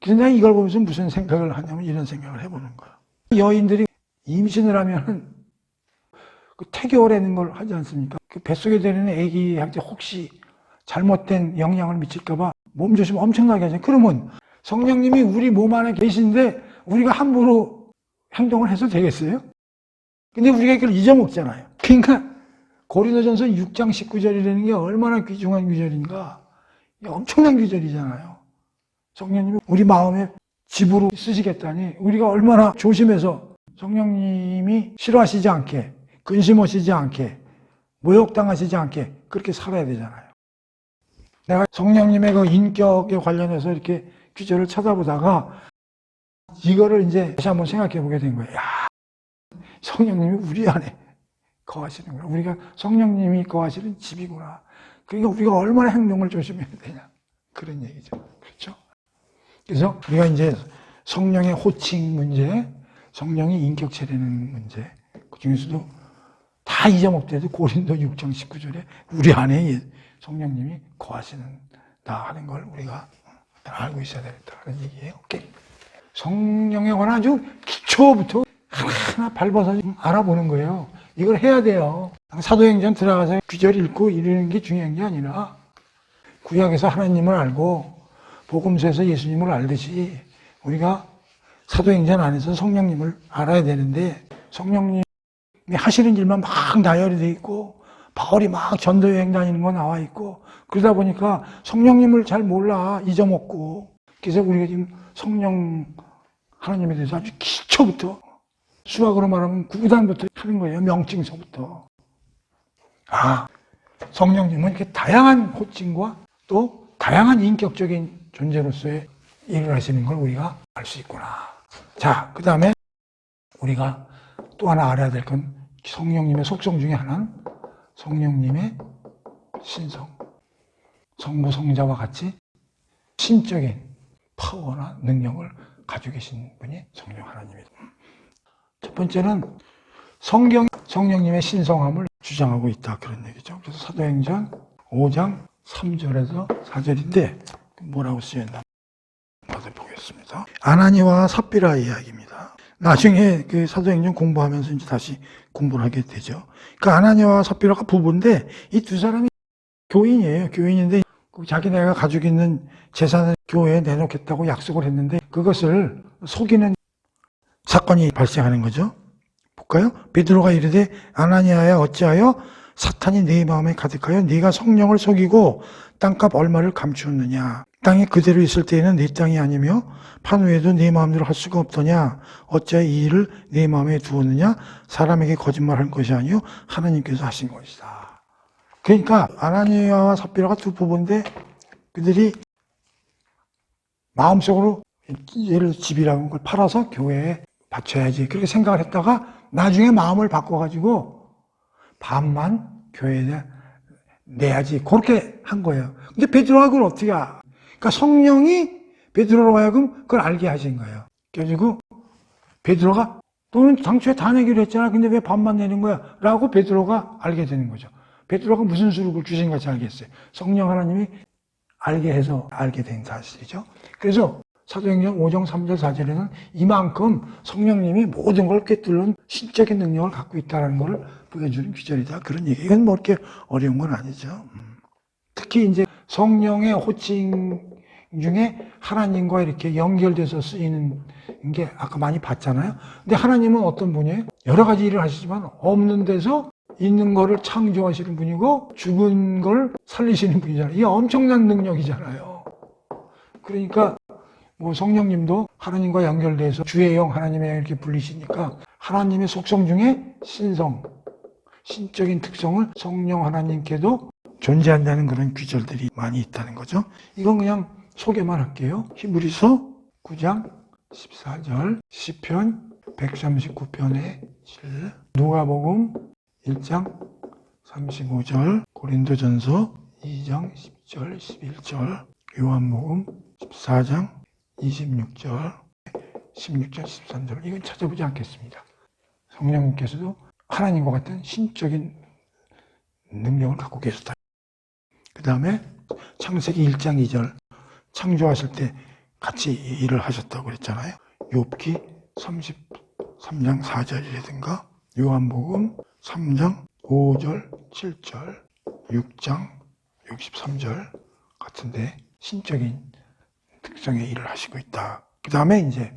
그래서 내가 이걸 보면서 무슨 생각을 하냐면 이런 생각을 해보는 거야. 여인들이 임신을 하면 그 태교라는 걸 하지 않습니까? 그 뱃속에 들어있는 아기한테 혹시 잘못된 영향을 미칠까봐 몸조심 엄청나게 하잖아요. 그러면 성령님이 우리 몸 안에 계신데 우리가 함부로 행동을 해서 되겠어요? 근데 우리가 그걸 잊어먹잖아요. 그러니까 고린도전서 6장 19절이라는 게 얼마나 귀중한 규절인가. 엄청난 규절이잖아요. 성령님이 우리 마음에 집으로 쓰시겠다니 우리가 얼마나 조심해서 성령님이 싫어하시지 않게, 근심하시지 않게, 모욕당하시지 않게 그렇게 살아야 되잖아요. 내가 성령님의 그 인격에 관련해서 이렇게 규절을 찾아보다가 이거를 이제 다시 한번 생각해 보게 된 거예요. 야, 성령님이 우리 안에 거하시는 거야. 우리가 성령님이 거하시는 집이구나. 그러니까 우리가 얼마나 행동을 조심해야 되냐, 그런 얘기죠. 그렇죠? 그래서 우리가 이제 성령의 호칭 문제, 성령이 인격체되는 문제, 그 중에서도 다 잊어먹더라도 고린도 6장 19절에 우리 안에 성령님이 거하시는다 하는 걸 우리가 알고 있어야 되겠다는 얘기예요. 오케이. 성령에 관한 아주 기초부터 하나 밟아서 알아보는 거예요. 이걸 해야 돼요. 사도행전 들어가서 귀절 읽고 이러는 게 중요한 게 아니라 구약에서 하나님을 알고 복음서에서 예수님을 알듯이 우리가 사도행전 안에서 성령님을 알아야 되는데 성령님이 하시는 일만 막 나열이 돼 있고 바울이 막 전도여행 다니는 거 나와 있고 그러다 보니까 성령님을 잘 몰라 잊어먹고 그래서 우리가 지금 성령 하나님에 대해서 아주 기초부터 수학으로 말하면 구단부터 하는 거예요. 명칭서부터. 성령님은 이렇게 다양한 호칭과 또 다양한 인격적인 존재로서의 일을 하시는 걸 우리가 알 수 있구나. 자, 그 다음에 우리가 또 하나 알아야 될 건 성령님의 속성 중에 하나는 성령님의 신성. 성부, 성자와 같이 신적인 파워나 능력을 가지고 계신 분이 성령 하나님입니다. 첫 번째는 성령님의 신성함을 주장하고 있다. 그런 얘기죠. 그래서 사도행전 5장 3절에서 4절인데 뭐라고 쓰였나 받아보겠습니다. 아나니와 삽비라 이야기입니다. 나중에 그 사도행전 공부하면서 이제 다시 공부를 하게 되죠. 그 아나니와 삽비라가 부부인데 이 두 사람이 교인이에요. 교인인데 자기네가 가지고 있는 재산을 교회에 내놓겠다고 약속을 했는데 그것을 속이는 사건이 발생하는 거죠. 볼까요? 베드로가 이르되 아나니아야 어찌하여 사탄이 네 마음에 가득하여 네가 성령을 속이고 땅값 얼마를 감추었느냐. 땅이 그대로 있을 때에는 네 땅이 아니며 판 후에도 네 마음대로 할 수가 없더냐. 어찌하여 이 일을 네 마음에 두었느냐. 사람에게 거짓말한 것이 아니요 하나님께서 하신 것이다. 그러니까 아나니아와 삽비라가 두 부부인데 그들이 마음속으로 얘를 집이라는 걸 팔아서 교회에 바쳐야지 그렇게 생각을 했다가 나중에 마음을 바꿔가지고 반만 교회에 내야지 그렇게 한 거예요. 근데 베드로가 그걸 어떻게 알아? 그러니까 성령이 베드로로 하여금 그걸 알게 하신 거예요. 그래가지고 베드로가 너는 당초에 다 내기로 했잖아. 근데 왜 반만 내는 거야? 라고 베드로가 알게 되는 거죠. 베드로가 무슨 수를 주신 것이 알겠어요. 성령 하나님이 알게 해서 알게 된 사실이죠. 그래서 사도행전 5장 3절 4절에는 이만큼 성령님이 모든 걸 꿰뚫는 신적인 능력을 갖고 있다는 것을 보여주는 귀절이다. 그런 얘기. 이건 뭐 이렇게 어려운 건 아니죠. 특히 이제 성령의 호칭 중에 하나님과 이렇게 연결돼서 쓰이는 게 아까 많이 봤잖아요. 근데 하나님은 어떤 분이에요? 여러 가지 일을 하시지만 없는 데서 있는 거를 창조하시는 분이고 죽은 걸 살리시는 분이잖아요. 이게 엄청난 능력이잖아요. 그러니까 뭐 성령님도 하나님과 연결돼서 주의 영, 하나님의 영 이렇게 불리시니까 하나님의 속성 중에 신적인 특성을 성령 하나님께도 존재한다는 그런 귀절들이 많이 있다는 거죠. 이건 그냥 소개만 할게요. 히브리서 9장 14절, 시편 139편의 7, 누가복음 1장 35절, 고린도전서 2장 10절, 11절, 요한복음 14장 26절, 16절, 13절. 이건 찾아보지 않겠습니다. 성령님께서도 하나님과 같은 신적인 능력을 갖고 계셨다. 그 다음에 창세기 1장 2절 창조하실 때 같이 일을 하셨다고 그랬잖아요. 욥기 33장 4절이라든가 요한복음 3장 5절, 7절, 6장 63절 같은데 신적인 특성의 일을 하시고 있다. 그 다음에 이제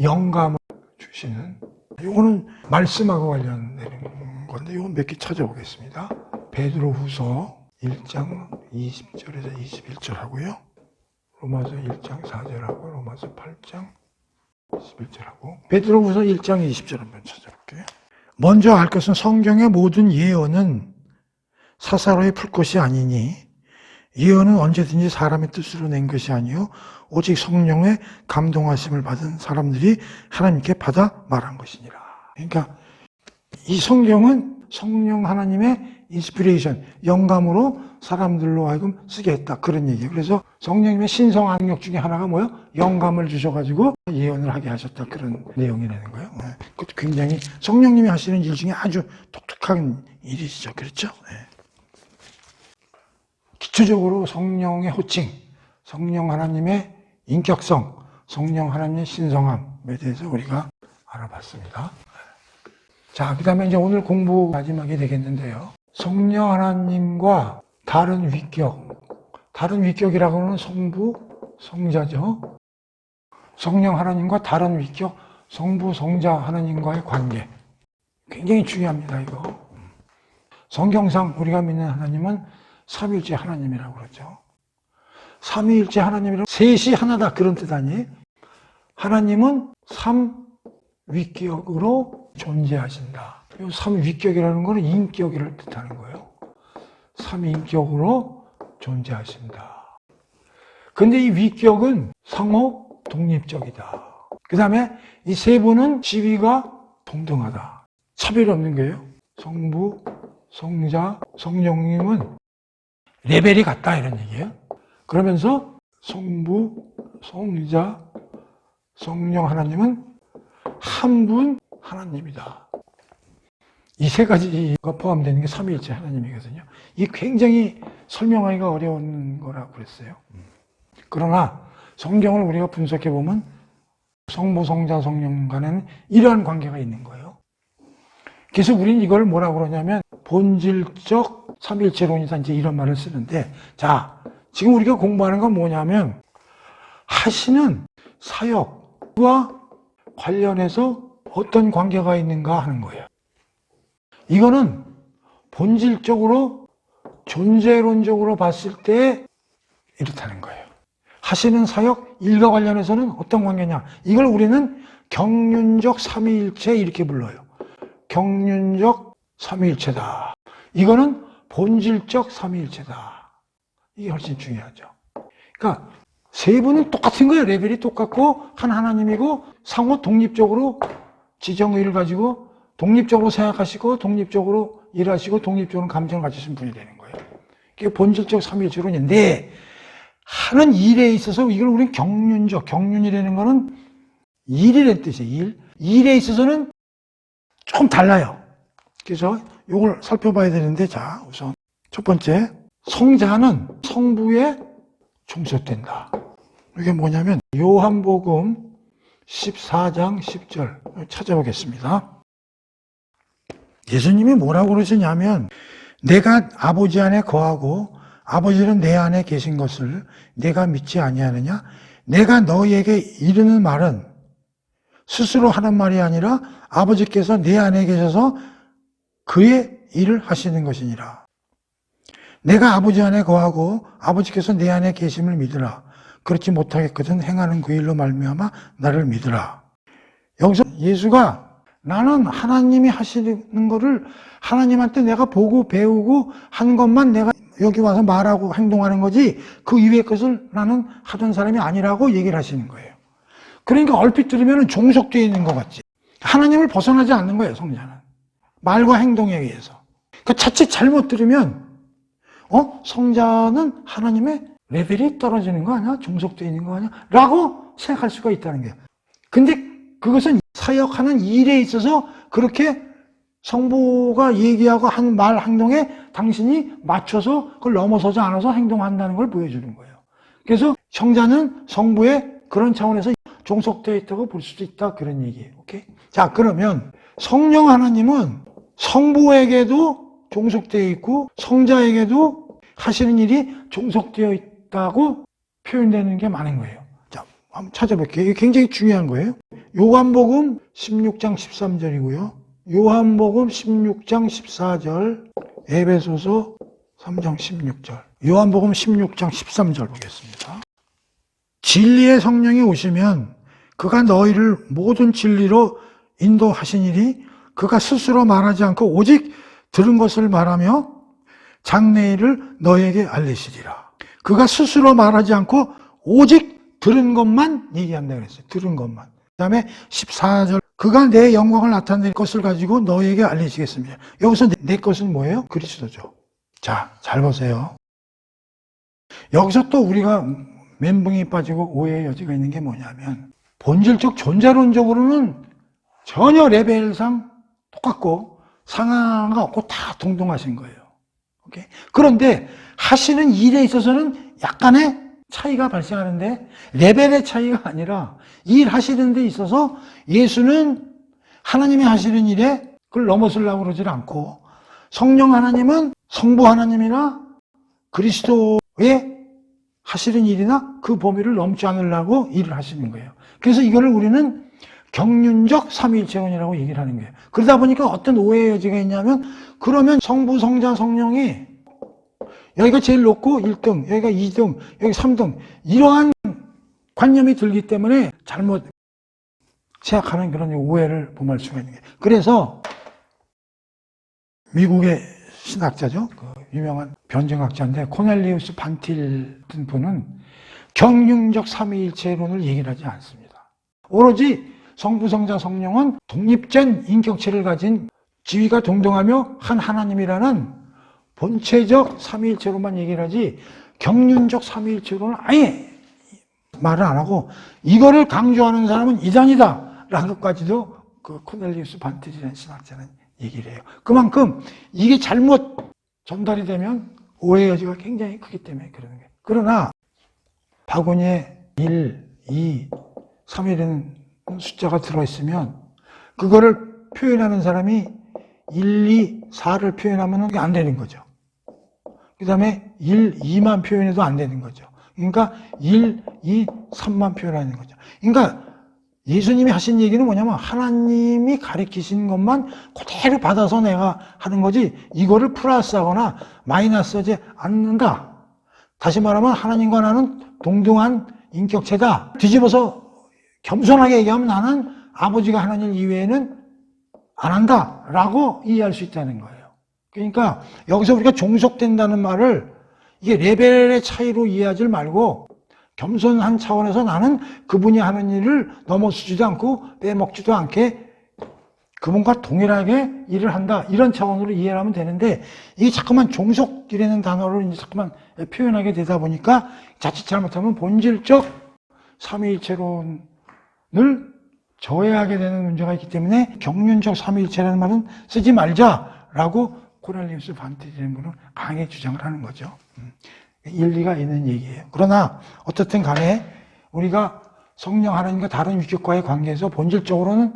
영감을 주시는 이거는 말씀하고 관련되는 건데 이건 몇 개 찾아보겠습니다. 베드로후서 1장 20절에서 21절 하고요. 로마서 1장 4절하고 로마서 8장 11절하고 베드로후서 1장 20절 한번 찾아볼게요. 먼저 알 것은 성경의 모든 예언은 사사로이 풀 것이 아니니 예언은 언제든지 사람의 뜻으로 낸 것이 아니요 오직 성령의 감동하심을 받은 사람들이 하나님께 받아 말한 것이니라. 그러니까 이 성경은 성령 하나님의 인스피레이션, 영감으로 사람들로 하여금 쓰게 했다. 그런 얘기예요. 그래서 성령님의 신성한 능력 중에 하나가 뭐예요? 영감을 주셔가지고 예언을 하게 하셨다. 그런 내용이라는 거예요. 그것도 굉장히 성령님이 하시는 일 중에 아주 독특한 일이시죠. 그렇죠? 기초적으로 성령의 호칭, 성령 하나님의 인격성, 성령 하나님의 신성함에 대해서 우리가 알아봤습니다. 자, 그 다음에 이제 오늘 공부 마지막이 되겠는데요. 성령 하나님과 다른 위격이라고 하는 성부, 성자죠. 성령 하나님과 다른 위격, 성부, 성자 하나님과의 관계. 굉장히 중요합니다, 이거. 성경상 우리가 믿는 하나님은 삼위일체 하나님이라고 그러죠. 삼위일체 하나님이라고 셋이 하나다 그런 뜻 아니에요? 하나님은 삼위격으로 존재하신다. 이 삼위격이라는 것은 인격을 뜻하는 거예요. 삼위인격으로 존재하신다. 근데 이 위격은 상호 독립적이다. 그 다음에 이 세 분은 지위가 동등하다. 차별이 없는 거예요. 성부, 성자, 성령님은 레벨이 같다 이런 얘기예요. 그러면서 성부, 성자, 성령 하나님은 한 분 하나님이다. 이 세 가지가 포함되는 게 삼위일체 하나님이거든요. 이게 굉장히 설명하기가 어려운 거라고 그랬어요. 그러나 성경을 우리가 분석해 보면 성부, 성자, 성령 간에는 이러한 관계가 있는 거예요. 그래서 우리는 이걸 뭐라고 그러냐면 본질적 삼위일체론이다 이제 이런 말을 쓰는데, 자, 지금 우리가 공부하는 건 뭐냐면 하시는 사역과 관련해서 어떤 관계가 있는가 하는 거예요. 이거는 본질적으로 존재론적으로 봤을 때 이렇다는 거예요. 하시는 사역 일과 관련해서는 어떤 관계냐? 이걸 우리는 경륜적 삼위일체 이렇게 불러요. 경륜적 삼위일체다. 이거는 본질적 삼위일체다. 이게 훨씬 중요하죠. 그러니까 세 분은 똑같은 거예요. 레벨이 똑같고 한 하나님이고 상호 독립적으로 지정의를 가지고 독립적으로 생각하시고 독립적으로 일하시고 독립적으로 감정을 가지신 분이 되는 거예요. 그게 본질적 삼위일체론인데 하는 일에 있어서 이걸 우리는 경륜이라는 거는 일이라는 뜻이에요. 일에 있어서는 조금 달라요. 그래서 이걸 살펴봐야 되는데, 자, 우선 첫 번째, 성자는 성부에 종속된다. 이게 뭐냐면 요한복음 14장 10절 찾아보겠습니다. 예수님이 뭐라고 그러시냐면 내가 아버지 안에 거하고 아버지는 내 안에 계신 것을 내가 믿지 아니하느냐? 내가 너희에게 이르는 말은 스스로 하는 말이 아니라 아버지께서 내 안에 계셔서 그의 일을 하시는 것이니라. 내가 아버지 안에 거하고 아버지께서 내 안에 계심을 믿으라. 그렇지 못하겠거든 행하는 그 일로 말미암아 나를 믿으라. 여기서 예수가 나는 하나님이 하시는 거를 하나님한테 내가 보고 배우고 한 것만 내가 여기 와서 말하고 행동하는 거지 그 이외의 것을 나는 하던 사람이 아니라고 얘기를 하시는 거예요. 그러니까 얼핏 들으면 종속되어 있는 것 같지. 하나님을 벗어나지 않는 거예요, 성자는. 말과 행동에 의해서. 그러니까 자칫 잘못 들으면 성자는 하나님의 레벨이 떨어지는 거 아니야? 종속되어 있는 거 아니야? 라고 생각할 수가 있다는 거예요. 근데 그것은 사역하는 일에 있어서 그렇게 성부가 얘기하고 한 말, 행동에 당신이 맞춰서 그걸 넘어서지 않아서 행동한다는 걸 보여주는 거예요. 그래서 성자는 성부의 그런 차원에서 종속되어 있다고 볼 수도 있다. 그런 얘기예요. 오케이? 자, 그러면 성령 하나님은 성부에게도 종속되어 있고 성자에게도 하시는 일이 종속되어 있다고 표현되는 게 많은 거예요. 자, 한번 찾아볼게요. 이게 굉장히 중요한 거예요. 요한복음 16장 13절이고요. 요한복음 16장 14절, 에베소서 3장 16절, 요한복음 16장 13절 보겠습니다. 진리의 성령이 오시면 그가 너희를 모든 진리로 인도하시니리 그가 스스로 말하지 않고 오직 들은 것을 말하며 장래일을 너희에게 알리시리라. 그가 스스로 말하지 않고 오직 들은 것만 얘기한다 그랬어요. 들은 것만. 그 다음에 14절 그가 내 영광을 나타낼 것을 가지고 너희에게 알리시겠습니다. 여기서 내 것은 뭐예요? 그리스도죠. 자, 잘 보세요. 여기서 또 우리가 멘붕이 빠지고 오해의 여지가 있는 게 뭐냐면 본질적 존재론적으로는 전혀 레벨상 똑같고 상하가 없고 다 동등하신 거예요. 오케이? 그런데 하시는 일에 있어서는 약간의 차이가 발생하는데 레벨의 차이가 아니라 일하시는 데 있어서 예수는 하나님이 하시는 일에 그걸 넘어서려고 그러질 않고 성령 하나님은 성부 하나님이나 그리스도의 하시는 일이나 그 범위를 넘지 않으려고 일을 하시는 거예요. 그래서 이거를 우리는 경륜적 삼위일체론이라고 얘기를 하는 거예요. 그러다 보니까 어떤 오해의 여지가 있냐면 그러면 성부, 성자, 성령이 여기가 제일 높고 1등, 여기가 2등, 여기 3등 이러한 관념이 들기 때문에 잘못 생각하는 그런 오해를 범할 수가 있는 거예요. 그래서 미국의 신학자죠. 그 유명한 변증학자인데 코넬리우스 반틸 같은 분은 경륜적 삼위일체론을 얘기를 하지 않습니다. 오로지 성부, 성자, 성령은 독립된 인격체를 가진 지위가 동등하며 한 하나님이라는 본체적 삼위일체로만 얘기를 하지 경륜적 삼위일체로는 아예 말을 안 하고 이거를 강조하는 사람은 이단이다 라는 것까지도 그 코넬리우스 반틸이라는 신학자는 얘기를 해요. 그만큼 이게 잘못 전달이 되면 오해의 여지가 굉장히 크기 때문에 그러는 거예요. 그러나 바구니에 1, 2, 3이라는 숫자가 들어있으면 그거를 표현하는 사람이 1, 2, 4를 표현하면 안 되는 거죠. 그 다음에 1, 2만 표현해도 안 되는 거죠. 그러니까 1, 2, 3만 표현하는 거죠. 그러니까 예수님이 하신 얘기는 뭐냐면 하나님이 가르치신 것만 그대로 받아서 내가 하는 거지 이거를 플러스하거나 마이너스하지 않는다. 다시 말하면 하나님과 나는 동등한 인격체다. 뒤집어서 겸손하게 얘기하면 나는 아버지가 하는 일 이외에는 안 한다 라고 이해할 수 있다는 거예요. 그러니까 여기서 우리가 종속된다는 말을 이게 레벨의 차이로 이해하지 말고 겸손한 차원에서 나는 그분이 하는 일을 넘어서지도 않고 빼먹지도 않게 그분과 동일하게 일을 한다. 이런 차원으로 이해를 하면 되는데 이게 자꾸만 종속이라는 단어를 이제 자꾸만 표현하게 되다 보니까 자칫 잘못하면 본질적 삼위일체론을 저해하게 되는 문제가 있기 때문에 경륜적 삼위일체라는 말은 쓰지 말자라고 코넬리우스 반틸이라는 분은 강하게 주장을 하는 거죠. 일리가 있는 얘기예요. 그러나 어떻든 간에 우리가 성령 하나님과 다른 유격과의 관계에서 본질적으로는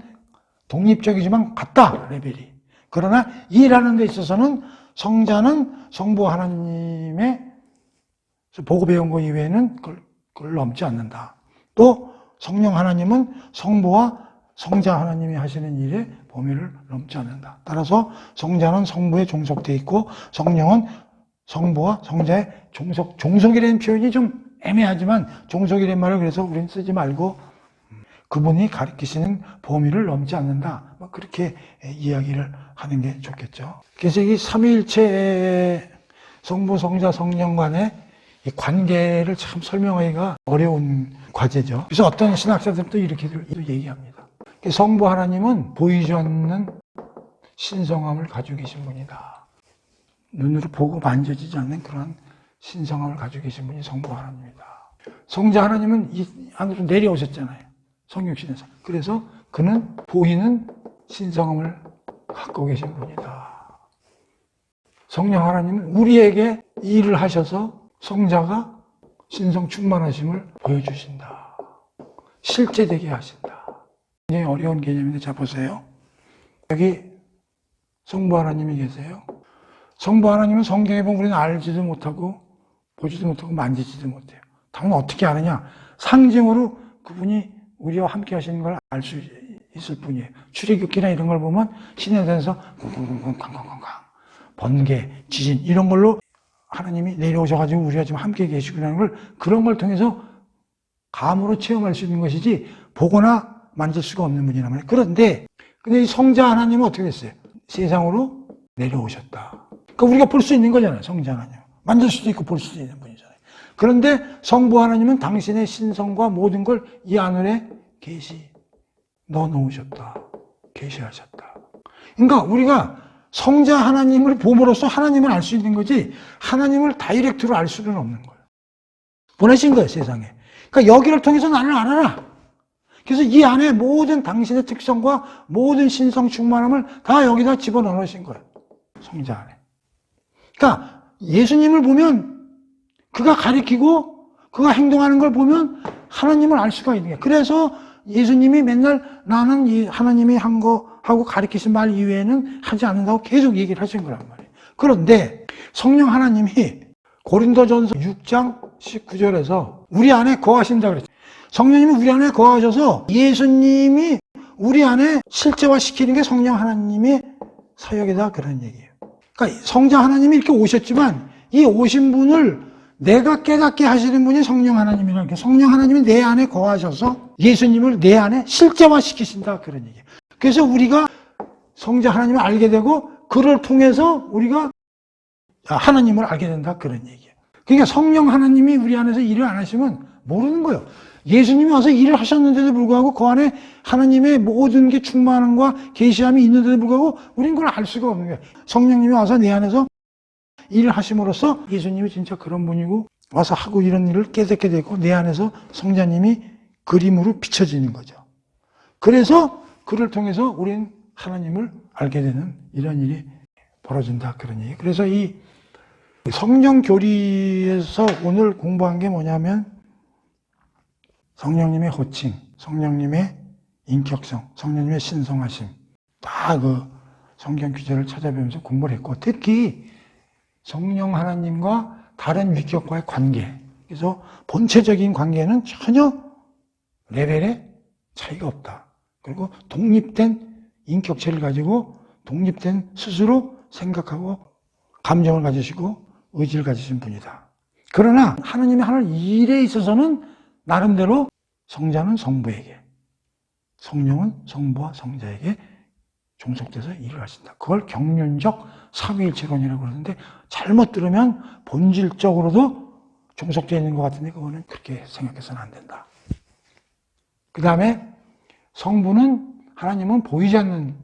독립적이지만 같다 레벨이. 그러나 일하는 데 있어서는 성자는 성부 하나님의 보고 배운 거 이외에는 그걸 넘지 않는다. 또 성령 하나님은 성부와 성자 하나님이 하시는 일의 범위를 넘지 않는다. 따라서 성자는 성부에 종속되어 있고 성령은 성부와 성자의 종속이라는 표현이 좀 애매하지만 종속이라는 말을 그래서 우리는 쓰지 말고 그분이 가르치시는 범위를 넘지 않는다. 그렇게 이야기를 하는 게 좋겠죠. 그래서 이 삼위일체의 성부, 성자, 성령 간의 이 관계를 참 설명하기가 어려운 과제죠. 그래서 어떤 신학자들도 이렇게 얘기합니다. 성부 하나님은 보이지 않는 신성함을 가지고 계신 분이다. 눈으로 보고 만져지지 않는 그런 신성함을 가지고 계신 분이 성부 하나님이다. 성자 하나님은 이 안으로 내려오셨잖아요. 성육신에서. 그래서 그는 보이는 신성함을 갖고 계신 분이다. 성령 하나님은 우리에게 일을 하셔서 성자가 신성 충만하심을 보여주신다. 실제되게 하신다. 굉장히 어려운 개념인데 자 보세요. 여기 성부 하나님이 계세요. 성부 하나님은 성경에 보면 우리는 알지도 못하고 보지도 못하고 만지지도 못해요. 당연 어떻게 아느냐? 상징으로 그분이 우리와 함께 하시는 걸 알 수 있을 뿐이에요. 출애굽기나 이런 걸 보면 신의 산에서 쿵쿵쿵쿵 번개, 지진 이런 걸로 하나님이 내려오셔가지고 우리가 지금 함께 계시구나 걸 그런 걸 통해서 감으로 체험할 수 있는 것이지 보거나 만질 수가 없는 분이란 말이에요. 그런데 이 성자 하나님은 어떻게 됐어요? 세상으로 내려오셨다. 그러니까 우리가 볼 수 있는 거잖아요. 성자 하나님. 만질 수도 있고 볼 수도 있는 분이잖아요. 그런데 성부 하나님은 당신의 신성과 모든 걸 이 안에 넣어 놓으셨다. 계시하셨다. 그러니까 우리가 성자 하나님을 봄으로써 하나님을 알 수 있는 거지 하나님을 다이렉트로 알 수는 없는 거예요. 보내신 거예요, 세상에. 그러니까 여기를 통해서 나를 알아라. 그래서 이 안에 모든 당신의 특성과 모든 신성 충만함을 다 여기다 집어넣어 놓으신 거예요. 성자 안에. 그러니까 예수님을 보면 그가 가리키고 그가 행동하는 걸 보면 하나님을 알 수가 있는 거예요. 그래서 예수님이 맨날 나는 이 하나님이 한 거 하고 가르치신 말 이외에는 하지 않는다고 계속 얘기를 하신 거란 말이에요. 그런데 성령 하나님이 고린도전서 6장 19절에서 우리 안에 거하신다 그랬죠. 성령님이 우리 안에 거하셔서 예수님이 우리 안에 실제화시키는 게 성령 하나님의 사역이다 그런 얘기예요. 그러니까 성자 하나님이 이렇게 오셨지만 이 오신 분을 내가 깨닫게 하시는 분이 성령 하나님이라는 게 성령 하나님이 내 안에 거하셔서 예수님을 내 안에 실제화시키신다 그런 얘기예요. 그래서 우리가 성자 하나님을 알게 되고 그를 통해서 우리가 하나님을 알게 된다 그런 얘기예요. 그러니까 성령 하나님이 우리 안에서 일을 안 하시면 모르는 거예요. 예수님이 와서 일을 하셨는데도 불구하고 그 안에 하나님의 모든 게 충만함과 계시함이 있는데도 불구하고 우리는 그걸 알 수가 없는 거예요. 성령님이 와서 내 안에서 일을 하심으로써 예수님이 진짜 그런 분이고 와서 하고 이런 일을 깨닫게 되고 내 안에서 성자님이 그림으로 비춰지는 거죠. 그래서 그를 통해서 우리는 하나님을 알게 되는 이런 일이 벌어진다 그런 얘기. 그래서 이 성령 교리에서 오늘 공부한 게 뭐냐면 성령님의 호칭, 성령님의 인격성, 성령님의 신성하심 다 그 성경 구절을 찾아보면서 공부를 했고 특히 성령 하나님과 다른 위격과의 관계, 그래서 본체적인 관계는 전혀 레벨에 차이가 없다. 그리고 독립된 인격체를 가지고 독립된 스스로 생각하고 감정을 가지시고 의지를 가지신 분이다. 그러나 하나님이 하는 일에 있어서는 나름대로 성자는 성부에게, 성령은 성부와 성자에게 종속돼서 일을 하신다. 그걸 경륜적 삼위일체론이라고 그러는데 잘못 들으면 본질적으로도 종속되어 있는 것 같은데 그거는 그렇게 생각해서는 안 된다. 그 다음에 성부는 하나님은 보이지 않는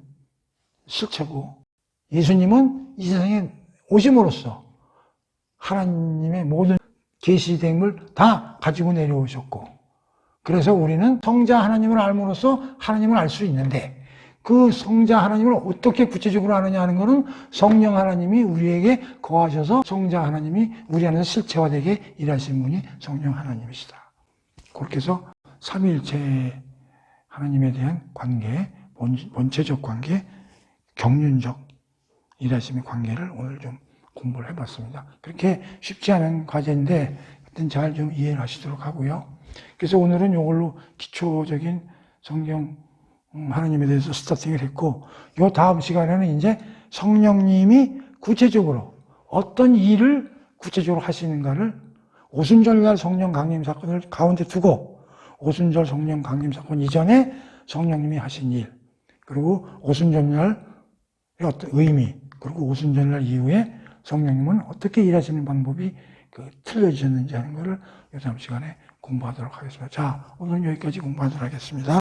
실체고 예수님은 이 세상에 오심으로써 하나님의 모든 계시됨을 다 가지고 내려오셨고 그래서 우리는 성자 하나님을 알므로써 하나님을 알 수 있는데 그 성자 하나님을 어떻게 구체적으로 아느냐 하는 것은 성령 하나님이 우리에게 거하셔서 성자 하나님이 우리 안에서 실체화되게 일하신 분이 성령 하나님이시다. 그렇게 해서 삼위일체 하나님에 대한 관계, 본체적 관계, 경륜적 일하심의 관계를 오늘 좀 공부를 해봤습니다. 그렇게 쉽지 않은 과제인데 하여튼 잘 좀 이해를 하시도록 하고요. 그래서 오늘은 이걸로 기초적인 성경 하나님에 대해서 스타팅을 했고 요 다음 시간에는 이제 성령님이 구체적으로 어떤 일을 구체적으로 하시는가를 오순절날 성령 강림 사건을 가운데 두고 오순절 성령 강림 사건 이전에 성령님이 하신 일 그리고 오순절날의 어떤 의미 그리고 오순절날 이후에 성령님은 어떻게 일하시는 방법이 틀려지셨는지 하는 것을 요 다음 시간에 공부하도록 하겠습니다. 자, 오늘은 여기까지 공부하도록 하겠습니다.